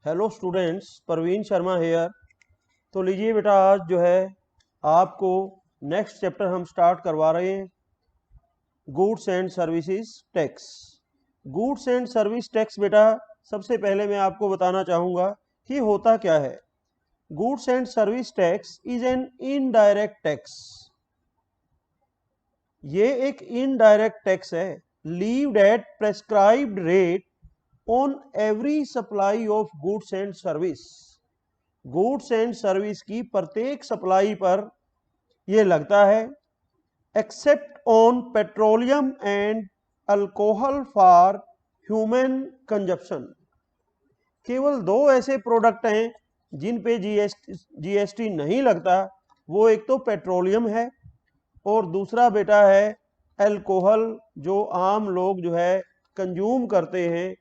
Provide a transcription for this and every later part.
Hello students, Parveen Sharma here. तो लीजिए बेटा, आज जो है आपको नेक्स्ट चैप्टर हम स्टार्ट करवा रहे हैं, goods and services tax. Goods and service tax बेटा, सबसे पहले मैं आपको बताना चाहूँगा कि होता क्या है। Goods and service tax is an indirect tax. ये एक इनडायरेक्ट टैक्स है, levied at prescribed rate on every supply of goods and service. Goods and service की प्रत्येक सप्लाई पर यह लगता है, except on petroleum and alcohol for human consumption. केवल दो ऐसे प्रोडक्ट हैं जिन पे जीएसटी नहीं लगता। वो एक तो पेट्रोलियम है और दूसरा बेटा है अल्कोहल, जो आम लोग जो है कंज्यूम करते हैं,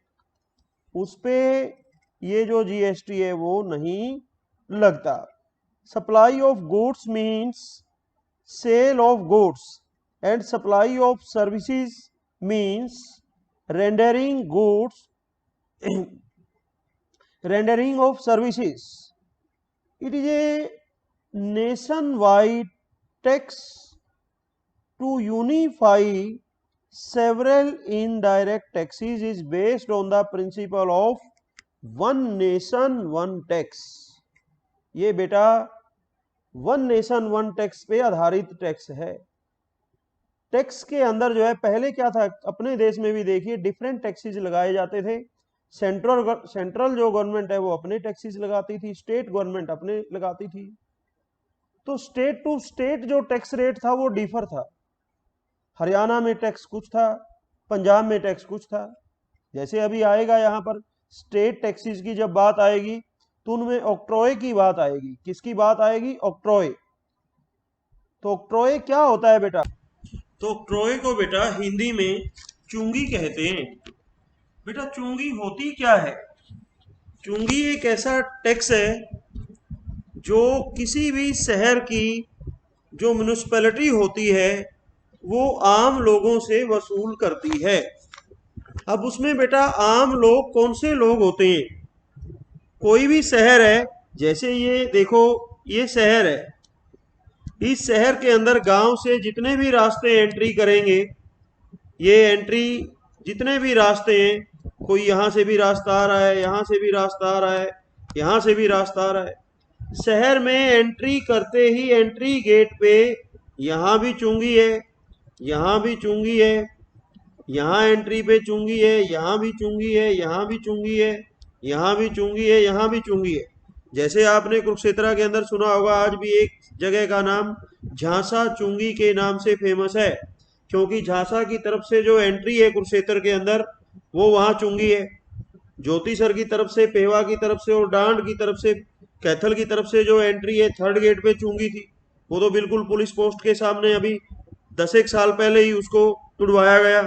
उस पे ये जो जीएसटी है वो नहीं लगता। Supply of goods means sale of goods and supply of services means rendering goods rendering of services. It is a nationwide tax to unify several indirect taxes is based on the principle of one nation one tax. ये बेटा one nation one tax पे आधारित tax है। Tax के अंदर जो है पहले क्या था, अपने देश में भी देखिए डिफरेंट टैक्सेस लगाए जाते थे। सेंट्रल जो गवर्नमेंट है वो अपने टैक्सेस लगाती थी, स्टेट गवर्नमेंट अपने लगाती थी। तो स्टेट टू स्टेट जो टैक्स रेट था वो डिफर था। हरियाणा में टैक्स कुछ था, पंजाब में टैक्स कुछ था। जैसे अभी आएगा यहाँ पर स्टेट टैक्सेस की जब बात आएगी तो उनमें ऑक्ट्रॉय की बात आएगी। किसकी बात आएगी? ऑक्ट्रॉय। तो ऑक्ट्रॉय क्या होता है बेटा? तो ऑक्ट्रॉय को बेटा हिंदी में चुंगी कहते हैं। बेटा चुंगी होती क्या है? चुंगी एक ऐसा टैक्स है जो किसी भी शहर की जो म्युनिसिपैलिटी होती है वो आम लोगों से वसूल करती है। अब उसमें बेटा आम लोग कौन से लोग होते हैं? कोई भी शहर है, जैसे ये देखो ये शहर है, इस शहर के अंदर गांव से जितने भी रास्ते एंट्री करेंगे, ये एंट्री जितने भी रास्ते हैं, कोई यहाँ से भी रास्ता आ रहा है, यहाँ से भी रास्ता आ रहा है, यहाँ से भी रास्ता आ रहा है। शहर में एंट्री करते ही एंट्री गेट पे यहाँ भी चुंगी है, यहाँ भी चुंगी है, यहाँ एंट्री पे चुंगी है, यहाँ भी चुंगी है, यहाँ भी चुंगी है, यहाँ भी चुंगी है, यहाँ भी चुंगी है। जैसे आपने कुरुक्षेत्र के अंदर सुना होगा, आज भी एक जगह का नाम झांसा चुंगी के नाम से फेमस है, क्योंकि झांसा की तरफ से जो एंट्री है कुरुक्षेत्र के अंदर वो वहां चुंगी है। ज्योतिसर की तरफ से, पेवा की तरफ से और डांड की तरफ से, कैथल की तरफ से जो एंट्री है थर्ड गेट पे चुंगी थी। वो तो बिल्कुल पुलिस पोस्ट के सामने अभी 10 साल पहले ही उसको तुड़वाया गया।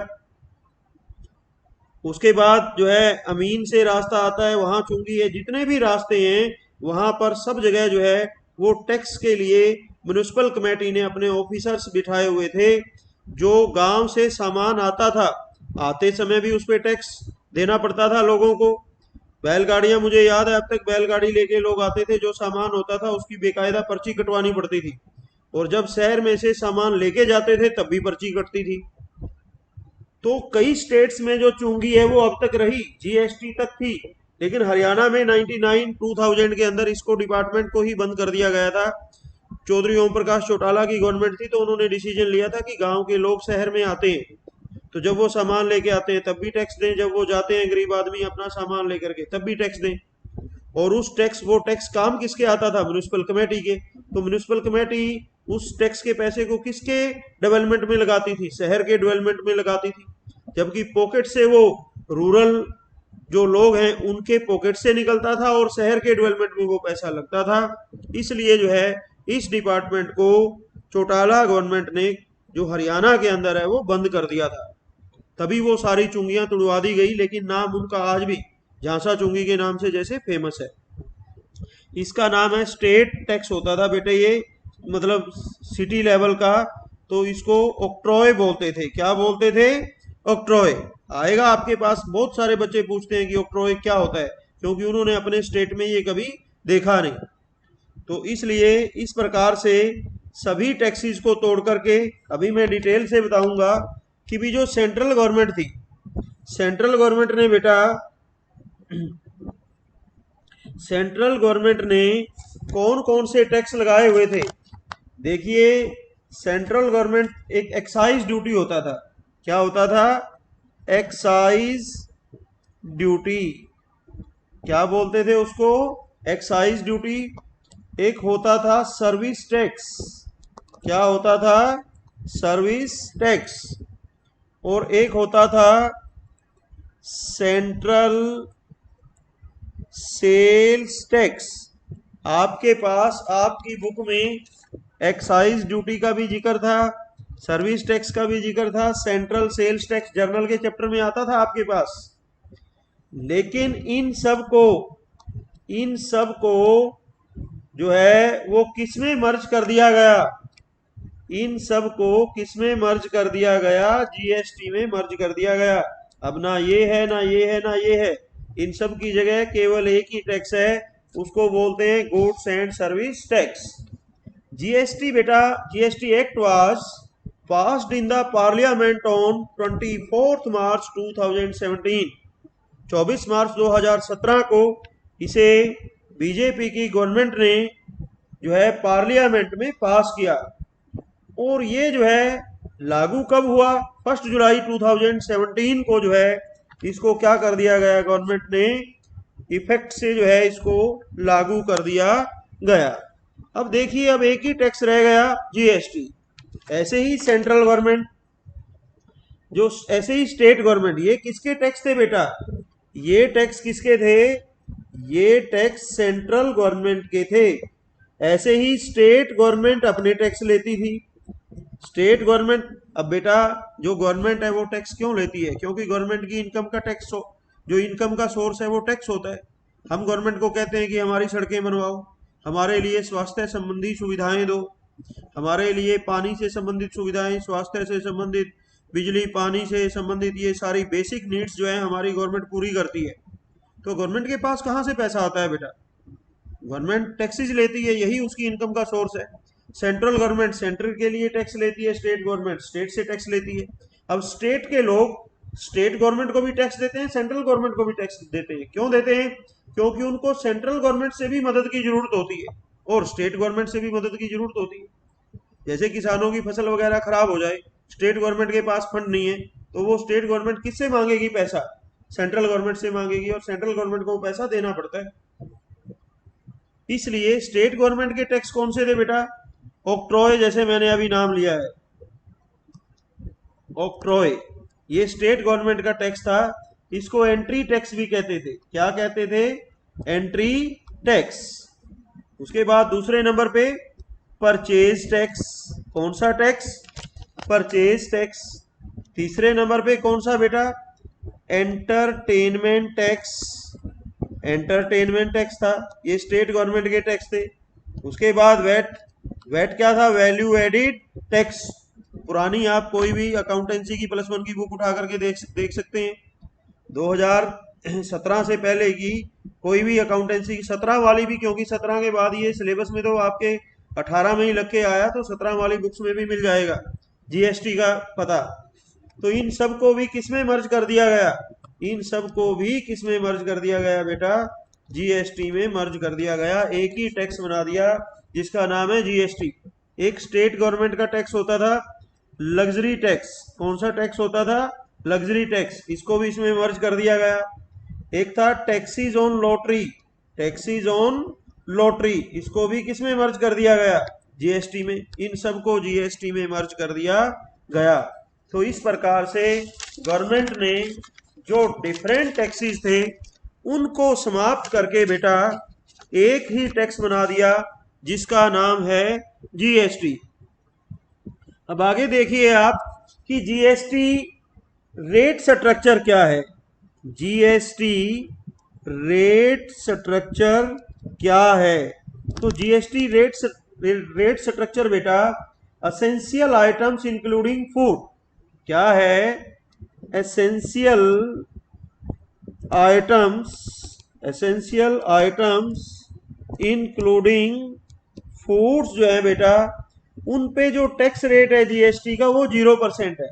उसके बाद जो है अमीन से रास्ता आता है, वहां चुंगी है। जितने भी रास्ते हैं वहां पर सब जगह जो है वो टैक्स के लिए म्युनिसिपल कमेटी ने अपने ऑफिसर्स बिठाए हुए थे। जो गांव से सामान आता था, आते समय भी उस पर टैक्स देना पड़ता था लोगों को। बैलगाड़ियां, मुझे याद है अब तक बैलगाड़ी लेके लोग आते थे, जो सामान होता था उसकी बेकायदा पर्ची कटवानी पड़ती थी। और जब शहर में से सामान लेके जाते थे तब भी पर्ची कटती थी। तो कई स्टेट्स में जो चुंगी है वो अब तक रही, जीएसटी तक थी। लेकिन हरियाणा में 2000 के अंदर इसको डिपार्टमेंट को ही बंद कर दिया गया था। चौधरी ओम प्रकाश चौटाला की गवर्नमेंट थी, तो उन्होंने डिसीजन लिया था कि गांव के लोग शहर में आते हैं तो जब वो सामान लेके आते हैं तब भी टैक्स दें, जब वो जाते हैं गरीब आदमी अपना सामान लेकर के तब भी टैक्स दें। और वो टैक्स काम किसके आता था? म्युनिसिपल कमेटी के। तो म्युनिसिपल कमेटी उस टैक्स के पैसे को किसके डेवलपमेंट में लगाती थी? शहर के डेवलपमेंट में लगाती थी। जबकि पॉकेट से वो रूरल जो लोग हैं उनके पॉकेट से निकलता था और शहर के डेवलपमेंट में वो पैसा लगता था। इसलिए जो है इस डिपार्टमेंट को चौटाला गवर्नमेंट ने, जो हरियाणा के अंदर है, वो बंद कर दिया था। तभी वो सारी चुंगियां तुड़वा दी गई, लेकिन नाम उनका आज भी झांसा चुंगी के नाम से जैसे फेमस है। इसका नाम है स्टेट टैक्स होता था बेटे, ये मतलब सिटी लेवल का। तो इसको ऑक्ट्रॉय बोलते थे। क्या बोलते थे? ऑक्ट्रॉय। आएगा आपके पास, बहुत सारे बच्चे पूछते हैं कि ऑक्ट्रॉय क्या होता है, क्योंकि उन्होंने अपने स्टेट में ये कभी देखा नहीं। तो इसलिए इस प्रकार से सभी टैक्सीज को तोड़ करके अभी मैं डिटेल से बताऊंगा कि भी जो सेंट्रल गवर्नमेंट थी, सेंट्रल गवर्नमेंट ने बेटा सेंट्रल गवर्नमेंट ने कौन कौन से टैक्स लगाए हुए थे। देखिए, सेंट्रल गवर्नमेंट एक एक्साइज ड्यूटी होता था। क्या होता था? Excise duty. क्या बोलते थे उसको? Excise duty. एक होता था सर्विस टैक्स। क्या होता था? Service tax. और एक होता था सेंट्रल सेल्स टैक्स। आपके पास आपकी बुक में एक्साइज ड्यूटी का भी जिक्र था, सर्विस टैक्स का भी जिक्र था, सेंट्रल सेल्स टैक्स जर्नल के चैप्टर में आता था आपके पास। लेकिन इन सब को जो है वो किसमें मर्ज कर दिया गया? इन सब को किसमें मर्ज कर दिया गया? जीएसटी में मर्ज कर दिया गया। अब ना ये है, ना ये है, ना ये है। इन सब की जगह केवल एक ही टैक्स है, उसको बोलते हैं goods and service tax. GST बेटा, GST act was passed in the parliament on 24 मार्च 2017। 24 मार्च 2017 को इसे बीजेपी की गवर्नमेंट ने जो है पार्लियामेंट में पास किया। और ये जो है लागू कब हुआ? 1 जुलाई 2017 को जो है इसको क्या कर दिया गया? गवर्नमेंट ने इफेक्ट से जो है इसको लागू कर दिया गया। अब देखिए, अब एक ही टैक्स रह गया, जीएसटी। ऐसे ही सेंट्रल गवर्नमेंट, जो ऐसे ही स्टेट गवर्नमेंट, ये किसके टैक्स थे बेटा? ये टैक्स किसके थे? ये टैक्स सेंट्रल गवर्नमेंट के थे। ऐसे ही स्टेट गवर्नमेंट अपने टैक्स लेती थी। स्टेट गवर्नमेंट, अब बेटा जो गवर्नमेंट है वो टैक्स क्यों लेती है? क्योंकि गवर्नमेंट की इनकम का टैक्स जो इनकम का सोर्स है वो टैक्स होता है। हम गवर्नमेंट को कहते हैं कि हमारी सड़कें बनवाओ, हमारे लिए स्वास्थ्य संबंधी सुविधाएं दो, हमारे लिए पानी से संबंधित सुविधाएं, स्वास्थ्य से संबंधित, बिजली पानी से संबंधित, ये सारी बेसिक नीड्स जो है हमारी गवर्नमेंट पूरी करती है। तो गवर्नमेंट के पास कहाँ से पैसा आता है बेटा? गवर्नमेंट टैक्सेस लेती है, यही उसकी इनकम का सोर्स है। सेंट्रल गवर्नमेंट सेंट्रल के लिए टैक्स लेती है, स्टेट गवर्नमेंट स्टेट से टैक्स लेती है। अब स्टेट के लोग स्टेट गवर्नमेंट को भी टैक्स देते हैं, सेंट्रल गवर्नमेंट को भी टैक्स देते हैं। क्यों देते हैं? क्योंकि उनको सेंट्रल गवर्नमेंट से भी मदद की जरूरत होती है और स्टेट गवर्नमेंट से भी मदद की जरूरत होती है। जैसे किसानों की फसल वगैरह खराब हो जाए, स्टेट गवर्नमेंट के पास फंड नहीं है, तो वो स्टेट गवर्नमेंट किससे मांगेगी पैसा? सेंट्रल गवर्नमेंट से मांगेगी, और सेंट्रल गवर्नमेंट को पैसा देना पड़ता है। इसलिए स्टेट गवर्नमेंट के टैक्स कौन से थे बेटा? ऑक्ट्रॉय, जैसे मैंने अभी नाम लिया है, ऑक्ट्रॉय, ये स्टेट गवर्नमेंट का टैक्स था। इसको एंट्री टैक्स भी कहते थे। क्या कहते थे? Entry tax. उसके बाद दूसरे नंबर पे परचेज टैक्स। कौन सा टैक्स? Purchase tax. तीसरे नंबर पे कौन सा बेटा? Entertainment tax. एंटरटेनमेंट टैक्स था, ये स्टेट गवर्नमेंट के टैक्स थे। उसके बाद वेट। वेट क्या था? Value added tax. पुरानी आप कोई भी अकाउंटेंसी की +1 की बुक उठा करके देख सकते हैं। 2017 से पहले की कोई भी अकाउंटेंसी, 17 वाली भी, क्योंकि 17 के बाद ये सिलेबस में तो आपके 18 में ही लग के आया, तो 17 वाली बुक्स में भी मिल जाएगा जीएसटी का पता। तो इन सब को भी किसमें मर्ज कर दिया गया? इन सब को भी किसमें मर्ज कर दिया गया बेटा? जीएसटी में मर्ज कर दिया गया। एक ही टैक्स बना दिया जिसका नाम है जीएसटी। एक स्टेट गवर्नमेंट का टैक्स होता था लग्जरी टैक्स। कौन सा टैक्स होता था? Luxury tax. इसको भी इसमें मर्ज कर दिया गया। एक था taxis on lottery. Taxis on lottery, इसको भी किसमें मर्ज कर दिया गया? जीएसटी में। इन सबको जीएसटी में मर्ज कर दिया गया। तो इस प्रकार से गवर्नमेंट ने जो डिफरेंट टैक्सेस थे उनको समाप्त करके बेटा एक ही टैक्स बना दिया जिसका नाम है जीएसटी। अब आगे देखिए आप कि जीएसटी रेट स्ट्रक्चर क्या है। जीएसटी रेट स्ट्रक्चर क्या है? तो जीएसटी रेट स्ट्रक्चर बेटा, एसेंशियल आइटम्स इंक्लूडिंग फूड। क्या है? Essential items essential items including foods जो है बेटा, उन पे जो टैक्स रेट है जीएसटी का वो 0% है।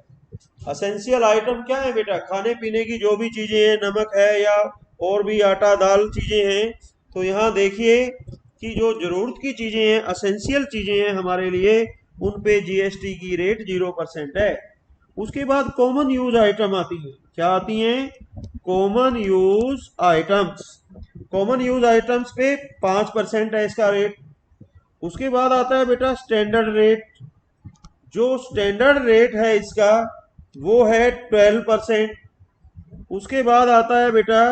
एसेंशियल आइटम क्या है बेटा? खाने पीने की जो भी चीजें हैं, नमक है या और भी आटा दाल चीजें हैं। तो यहाँ देखिए कि जो जरूरत की चीजें हैं, एसेंशियल चीजें हैं हमारे लिए, उन पे जीएसटी की रेट 0% है। उसके बाद कॉमन यूज आइटम आती है। क्या आती हैं? Common use items. Common use items पे 5% है इसका रेट। उसके बाद आता है बेटा स्टैंडर्ड रेट। जो स्टैंडर्ड रेट है इसका वो है 12%। उसके बाद आता है बेटा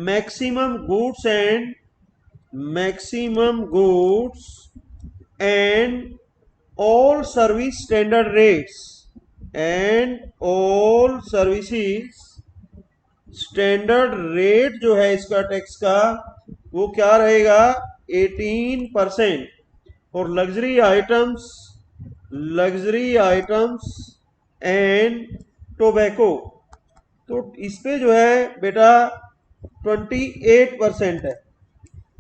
maximum goods and all service standard rates and all services standard rate जो है इसका टैक्स का वो क्या रहेगा? 18%। और लग्जरी आइटम्स एंड टोबैको, तो इस पे जो है बेटा 28% है।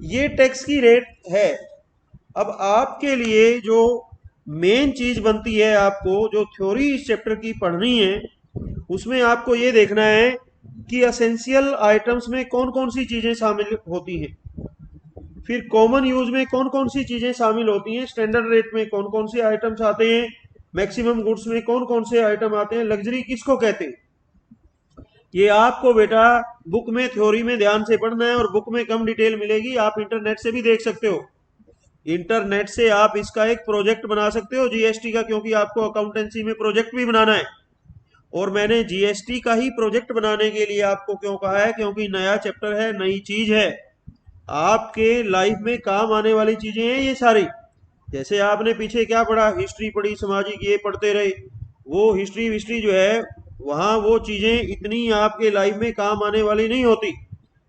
ये टैक्स की रेट है। अब आपके लिए जो मेन चीज बनती है, आपको जो थ्योरी इस चैप्टर की पढ़नी है, उसमें आपको ये देखना है कि एसेंशियल आइटम्स में कौन कौन सी चीजें शामिल होती हैं, फिर कॉमन यूज में कौन कौन सी चीजें शामिल होती हैं, स्टैंडर्ड रेट में कौन कौन से आइटम्स आते हैं, मैक्सिमम गुड्स में कौन कौन से आइटम आते हैं, लग्जरी किसको कहते हैं। ये आपको बेटा बुक में थ्योरी में ध्यान से पढ़ना है और बुक में कम डिटेल मिलेगी। आप इंटरनेट से भी देख सकते हो। इंटरनेट से आप इसका एक प्रोजेक्ट बना सकते हो जीएसटी का, क्योंकि आपको अकाउंटेंसी में प्रोजेक्ट भी बनाना है। और मैंने जीएसटी का ही प्रोजेक्ट बनाने के लिए आपको क्यों कहा है? क्योंकि नया चैप्टर है, नई चीज है, आपके लाइफ में काम आने वाली चीजें हैं ये सारी। जैसे आपने पीछे क्या पढ़ा, हिस्ट्री पढ़ी, सामाजिक ये पढ़ते रहे, वो हिस्ट्री जो है वहां वो चीजें इतनी आपके लाइफ में काम आने वाली नहीं होती।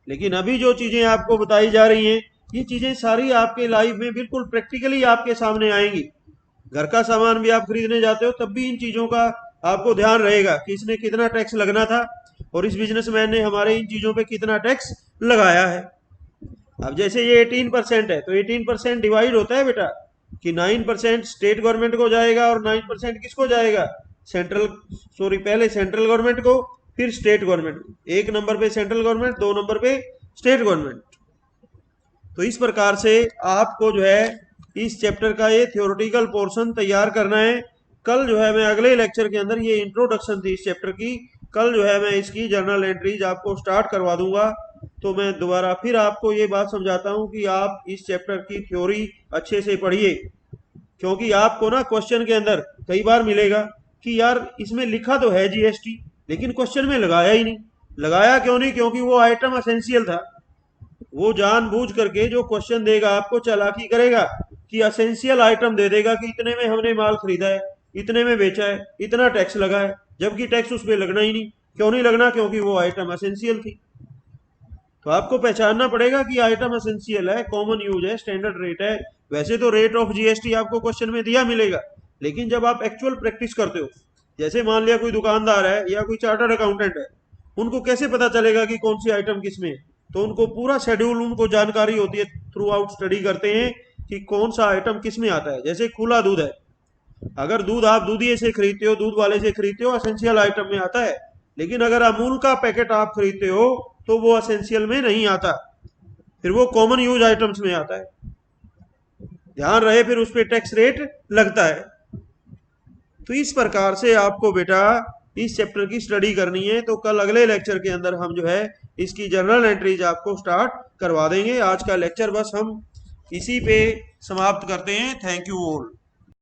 लेकिन अभी जो चीजें आपको बताई जा रही हैं, ये चीजें सारी आपके लाइफ में बिल्कुल प्रैक्टिकली आपके सामने आएंगी। घर का सामान भी आप खरीदने जाते हो तब भी इन चीजों का आपको ध्यान रहेगा कि इसने कितना टैक्स लगना था और इस बिजनेसमैन ने हमारे इन चीजों पे कितना टैक्स लगाया है। अब जैसे ये 18% है, तो 18% डिवाइड होता है बेटा कि 9% स्टेट गवर्नमेंट को जाएगा और 9% किसको जाएगा? पहले सेंट्रल गवर्नमेंट को, फिर स्टेट गवर्नमेंट को। एक नंबर पे सेंट्रल गवर्नमेंट, 2 नंबर पे स्टेट गवर्नमेंट। तो इस प्रकार से आपको जो है इस चैप्टर का ये थ्योरेटिकल पोर्शन तैयार करना है। कल जो है मैं अगले लेक्चर के अंदर, ये इंट्रोडक्शन थी इस चैप्टर की, कल जो है मैं इसकी जर्नल एंट्रीज आपको स्टार्ट करवा दूंगा। तो मैं दोबारा फिर आपको ये बात समझाता हूँ कि आप इस चैप्टर की थ्योरी अच्छे से पढ़िए, क्योंकि आपको ना क्वेश्चन के अंदर कई बार मिलेगा कि यार इसमें लिखा तो है जीएसटी, लेकिन क्वेश्चन में लगाया ही नहीं। लगाया क्यों नहीं? क्योंकि वो आइटम एसेंशियल था। वो जानबूझ करके जो क्वेश्चन देगा आपको चालाकी करेगा कि एसेंशियल आइटम दे देगा कि इतने में हमने माल खरीदा है, इतने में बेचा है, इतना टैक्स लगा है, जबकि टैक्स उस पर लगना ही नहीं। क्यों नहीं लगना? क्योंकि वो आइटम एसेंशियल थी। तो आपको पहचानना पड़ेगा कि आइटम एसेंशियल है, कॉमन यूज है, स्टैंडर्ड रेट है। वैसे तो रेट ऑफ जीएसटी आपको क्वेश्चन में दिया मिलेगा, लेकिन जब आप एक्चुअल प्रैक्टिस करते हो, जैसे मान लिया कोई दुकानदार है या कोई चार्टर्ड अकाउंटेंट है, उनको कैसे पता चलेगा कि कौन सी आइटम किसमें है? तो उनको पूरा शेड्यूल, उनको जानकारी होती है, थ्रू आउट स्टडी करते हैं कि कौन सा आइटम किस में आता है। जैसे खुला दूध है, अगर दूध आप दूधिये से खरीदते हो, दूध वाले से खरीदते हो, एसेंशियल आइटम में आता है। लेकिन अगर अमूल का पैकेट आप खरीदते हो तो वो एसेंशियल में नहीं आता, फिर वो कॉमन यूज आइटम्स में आता है। ध्यान रहे, फिर उस पर टैक्स रेट लगता है। तो इस प्रकार से आपको बेटा इस चैप्टर की स्टडी करनी है। तो कल अगले लेक्चर के अंदर हम जो है इसकी जर्नल एंट्रीज आपको स्टार्ट करवा देंगे। आज का लेक्चर बस हम इसी पे समाप्त करते हैं। Thank you all.